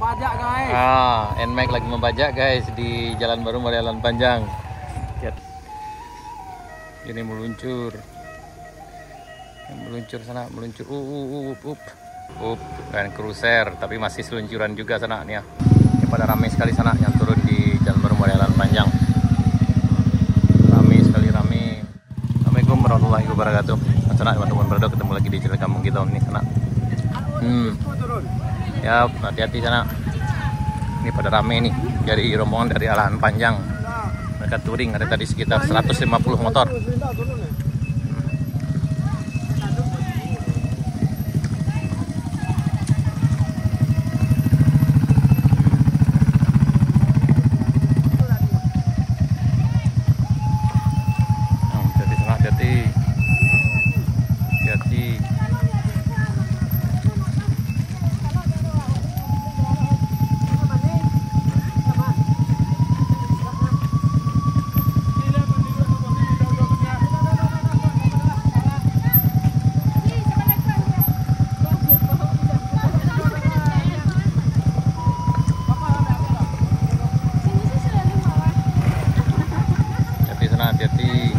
membajak guys. NMAX lagi membajak guys di Jalan Baru Marialan Panjang. Lihat. Ini meluncur. Meluncur sana, meluncur. Kan cruiser, tapi masih seluncuran juga sana nih ya. Ini pada ramai sekali sana yang turun di Jalan Baru Marialan Panjang. Ramai sekali, ramai. Assalamualaikum warahmatullahi wabarakatuh. Sana teman-teman berada ketemu lagi di channel kampung kita nih sana. Ya, hati-hati sana. Ini pada rame nih dari rombongan dari arahan Panjang. Mereka touring, ada tadi sekitar 150 motor. Hati-hati.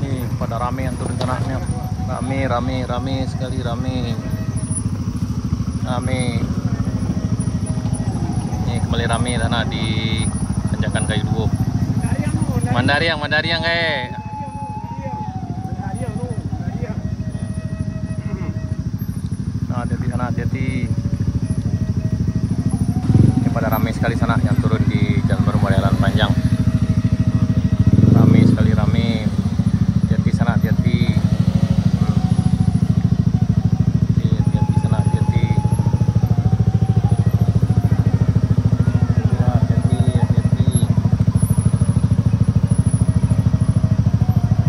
Nih pada rame yang turun tanahnya. Rame sekali, rame. Ini kembali rame tanah di tanjakan Kayu Duo. Mandariang kayak. Hati-hati sana, hati-hati. Ini pada ramai sekali sana yang turun di Jalan Baru Marialan Panjang. Ramai sekali, ramai. Hati-hati sana, hati-hati. Hati-hati sana, hati-hati. Hati-hati.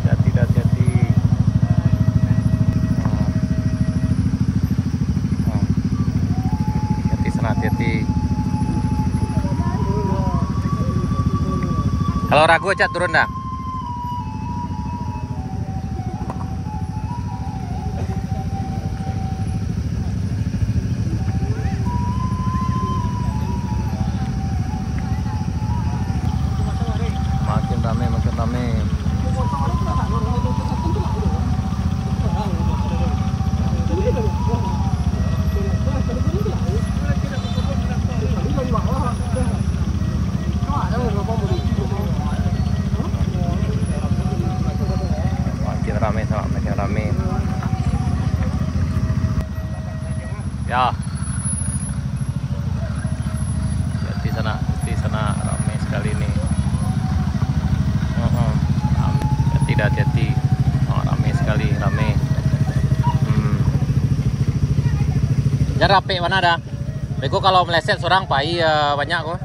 Hati-hati. Hati-hati. Kalau ragu Cak turun dah. Makin ramai. Makin rame. Ya. Di sana ramai sekali nih. Hati-hati. Ramai sekali, ramai. Jangan rapi mana ada. Bego kalau meleset seorang pai banyak kok.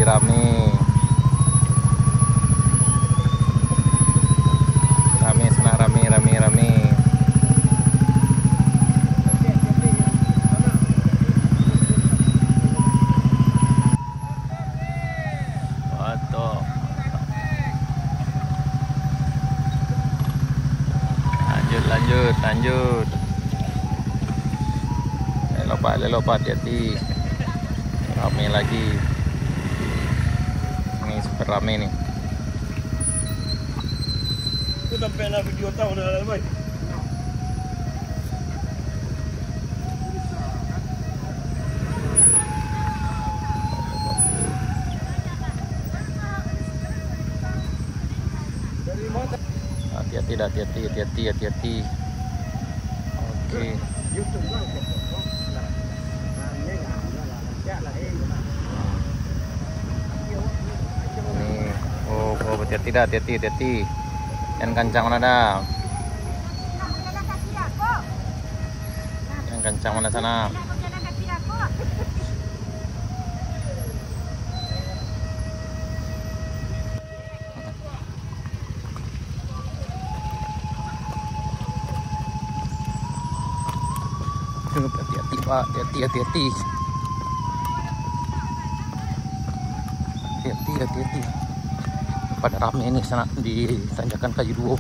Rame. Foto. Lanjut. Lelopat, hati-hati. Rame lagi. Ini super rame nih. Itu sampai na video tahu dah baik. Hati-hati. Oke. Hati-hati. Yang kencang mana dah? Yang kencang mana sana? Pak, hati-hati. Hati-hati. Pada rame ini sana di tanjakan Kayu Duo.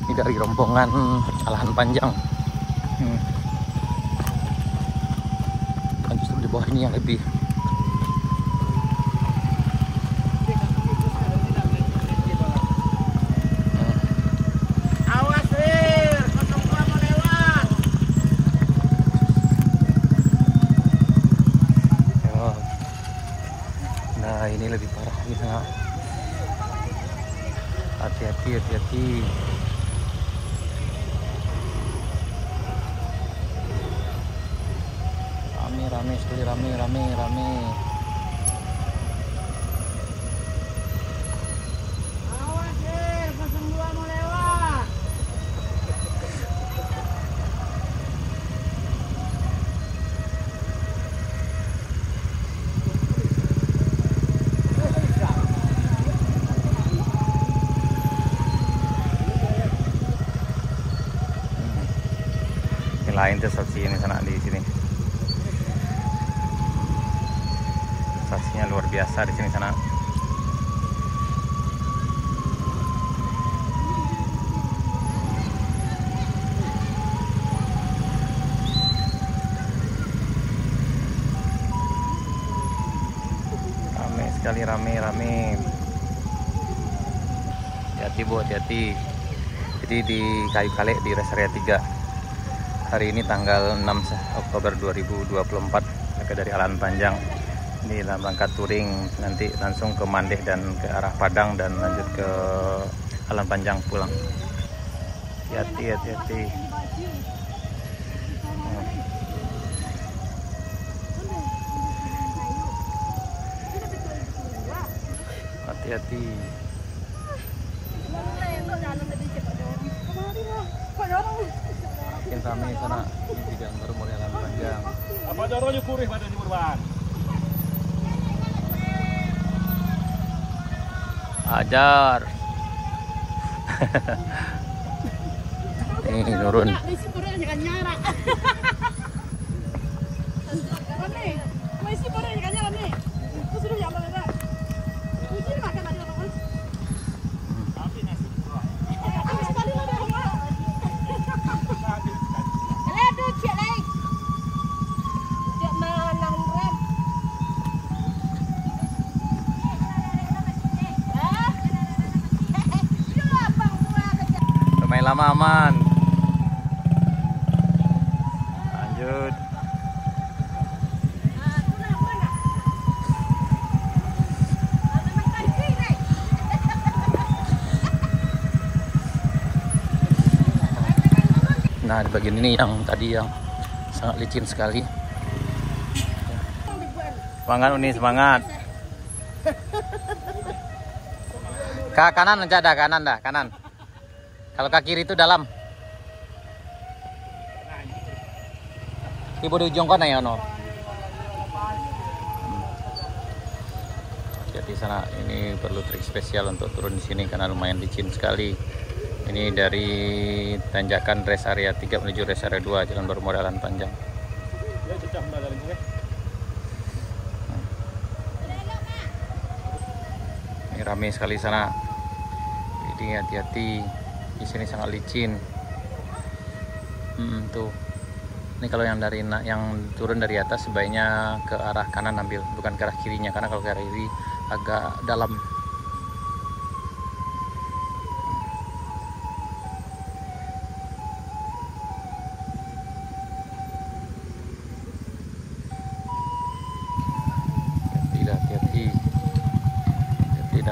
Ini dari rombongan Alahan Panjang. Dan justru di bawah ini yang lebih. Awas, Wir. 02 mau lewat. Nah, ini lebih parah di sana. Hati-hati. Rame sekali, rame. Awas, Wir. 02 mau lewat. Ini lain tuh saksi ini sana di sini. Saksinya luar biasa di sini sana. Rame sekali, rame. Hati-hati Bu, hati-hati. Jadi di Kayu Kale di Rest Area 3. Hari ini tanggal 6 Oktober 2024 dari Alahan Panjang. Ini dalam rangka touring, nanti langsung ke Mandeh dan ke arah Padang dan lanjut ke Alahan Panjang pulang. Hati-hati. Hati-hati. Makin ramai sana di jalan baru mulai Alahan Panjang. Apa dorongnya kurih pada di Burban? Ajar. Ini turun. Lumayan lama aman. Lanjut. Nah, di bagian ini yang tadi yang sangat licin sekali. Semangat Uni, semangat. Ke kanan aja dah, kanan. Kalau ke kiri itu dalam. Ibu di ujung kona ya no. Jadi sana ini perlu trik spesial untuk turun di sini karena lumayan licin sekali. Ini dari tanjakan Rest Area 3 menuju Rest Area 2 Jalan Baru Model Alahan Panjang. Ini ramai sekali sana. Jadi hati-hati. Di sini sangat licin. Tuh. Ini kalau yang turun dari atas sebaiknya ke arah kanan ambil, bukan ke arah kirinya karena kalau ke arah kiri agak dalam.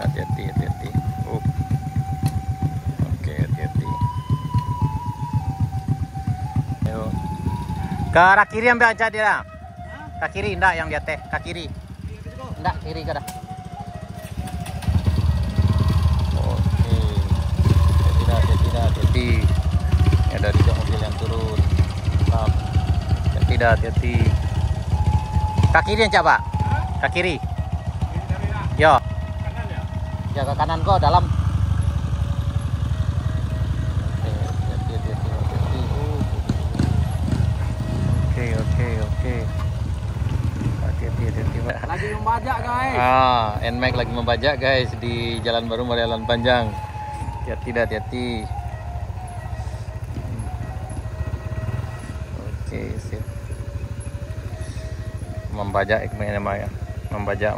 Hati-hati. Oke, hati-hati. Yuk. Ke arah kiri ambil aja dia. Ke kiri enggak yang dia teh, ke kiri. Enggak, kiri ke dah. Oke. Hati-hati. Ya dari mobil yang turun. Stop. Hati-hati. Ke kiri aja, Pak. Ke kiri. Yo. Ya ke kanan kok dalam. Hati-hati. Oke. Oke. Hati-hati Pak. Lagi membajak guys. NMAX lagi membajak guys di Jalan Baru Mulia Alan Panjang. Hati-hati. Oke, sip. Membajak namanya. Membajak.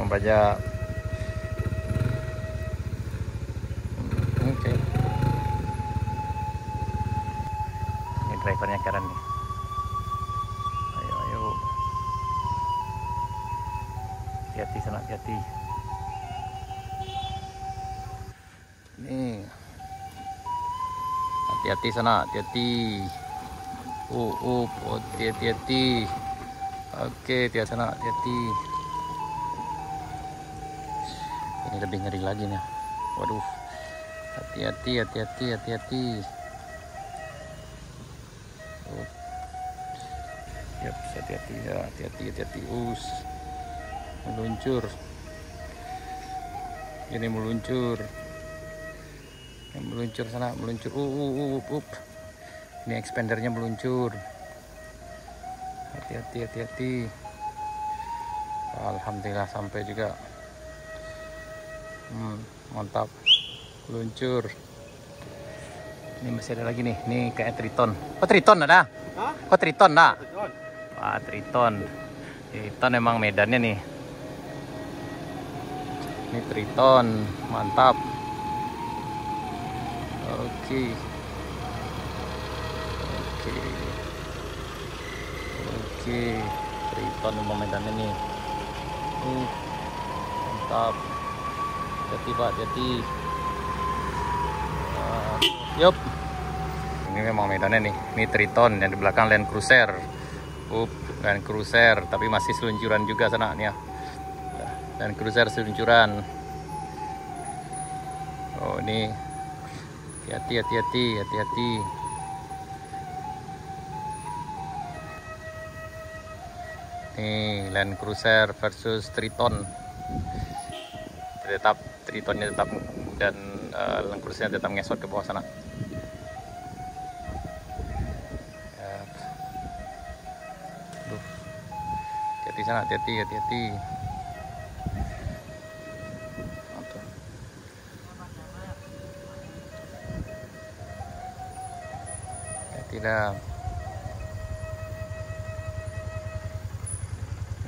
Oke. Ini drivernya Karen nih. Ayo. Hati-hati sana, hati-hati. Nih. Hati-hati sana, hati-hati. Hati-hati. Oke, hati-hati sana, hati-hati. Ini lebih ngeri lagi nih. Waduh. Hati-hati. Yap, hati-hati ya, hati-hati. Meluncur. Ini meluncur. Yang meluncur sana, meluncur. Ini expandernya meluncur. Hati-hati. Alhamdulillah sampai juga. Mantap. Meluncur. Ini masih ada lagi nih. Ini kayak Triton. Oh, Triton ada? Hah? Kok Triton dah? Triton. Wah, Triton. Triton emang medannya nih. Ini Triton, mantap. Oke. Triton emang medannya nih. Mantap. Hati Pak, hati. Yup. Ini memang medannya nih. Ini Triton yang di belakang Land Cruiser. Land Cruiser, tapi masih seluncuran juga sana nih ya. Land Cruiser seluncuran. Oh, ini hati-hati. Nih Land Cruiser versus Triton. Tritonnya tetap dan Land Cruiser tetap ngesot ke bawah sana. Hati-hati sana, hati-hati. Tidak.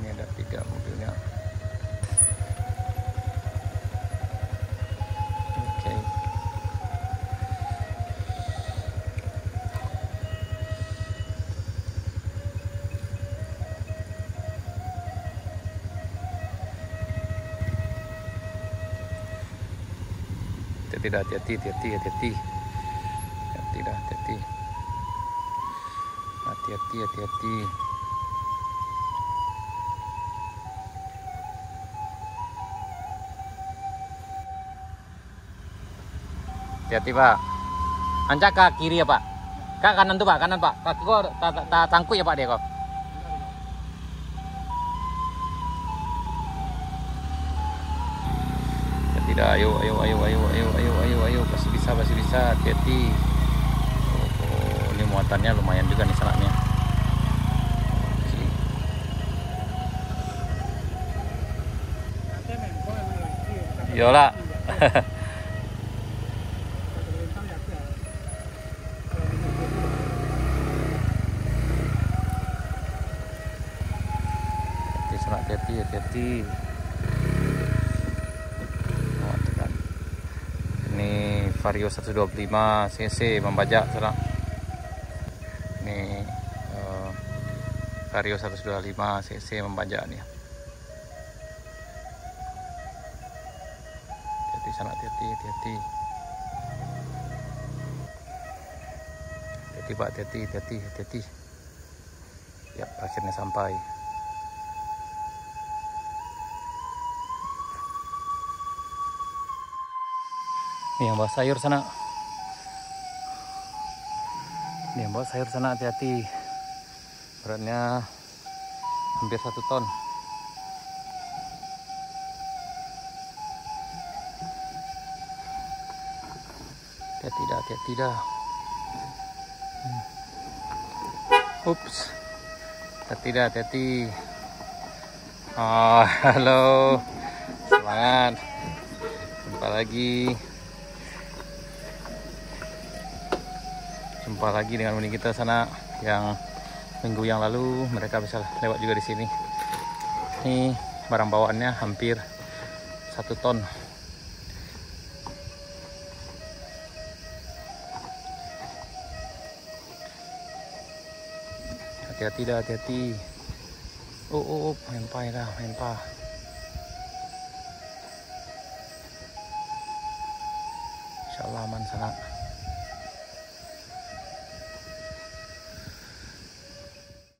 Ini ada 3 mobilnya. Oke. Tidak, hati-hati. Hati-hati. Hati-hati Pak. Ancak ke kiri ya Pak. Ke kanan tuh Pak, kanan Pak. Kaki kok tangkuk ya Pak dia kok. Tidak, ayo. Masih bisa. Hati-hati. Ini muatannya lumayan juga nih sanaknya. Yola. Hati-hati. Ini Vario 125 cc membajak sana. Ini Vario 125 cc membajak nih. Hati sana, hati-hati. Hati Pak, hati-hati. Ya, akhirnya sampai. Nih yang bawa sayur sana. Hati-hati. Beratnya hampir 1 ton. Hati-hati dah. Ups. Hati-hati. Oh, halo. Semangat. Jumpa lagi dengan uni kita sana yang minggu yang lalu mereka bisa lewat juga di sini. Ini barang bawaannya hampir 1 ton. Hati-hati. Mempah dah, mempah. Insyaallah aman sana.